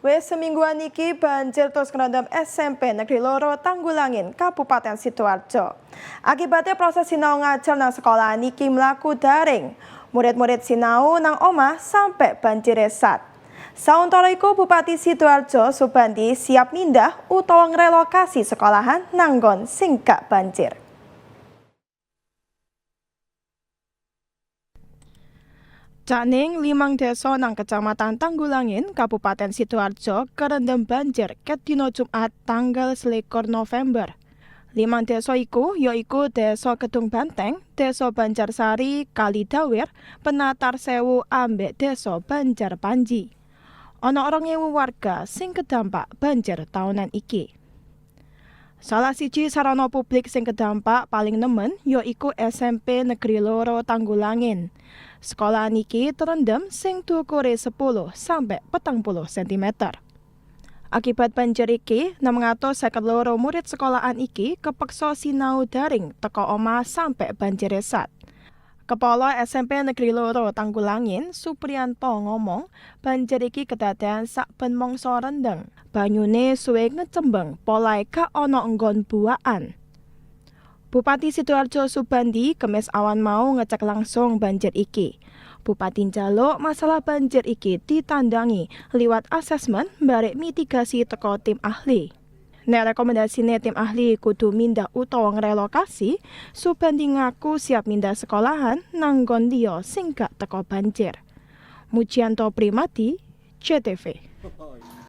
Wis semingguan iki banjir terus ngrendam SMP Negeri Loro Tanggulangin, Kabupaten Sidoarjo. Akibatnya proses sinau ngajar nang sekolah niki mlaku daring. Murid-murid sinau nang omah sampai banjir resat. Sauntara iku Bupati Sidoarjo Subandi siap mindah utawa ngrelokasi sekolahan nanggon sing gak banjir. Caning 5 desa nang Kecamatan Tanggulangin, Kabupaten Sidoarjo kerendam banjir ket dina Jumat tanggal 21 November. 5 desa iku yaiku Desa Kedung Banteng, Desa Banjarsari, Kalidawir, Penatar Sewu ambek Desa Banjar Panji. Ana 2.000 warga sing kedampak banjir tahunan iki. Salah siji sarana publik sing kedampak paling nemen yaiku SMP Negeri Loro Tanggulangin. Sekolah niki terendam sing dukure 10 sampai 40 cm. Akibat banjir iki, 652 murid sekolahan iki kepeksa sinau daring teka omah sampai banjir resat. Kepala SMP Negeri Loro Tanggulangin, Supriyanto ngomong, banjir iki kedadean sak ben mangsa rendeng. Banyune suwe ngecembeng, polahe gak ana nggon buaan. Bupati Sidoarjo Subandi Kemis awan mau ngecek langsung banjir iki. Bupati njaluk masalah banjir iki ditandangi liwat asesmen barek mitigasi teko tim ahli. Nek rekomendasine tim ahli kudu mindah utawa ngrelokasi, Subandi ngaku siap mindah sekolahan nang nggon liya sing gak teko banjir. Mujianto Primadi, JTV.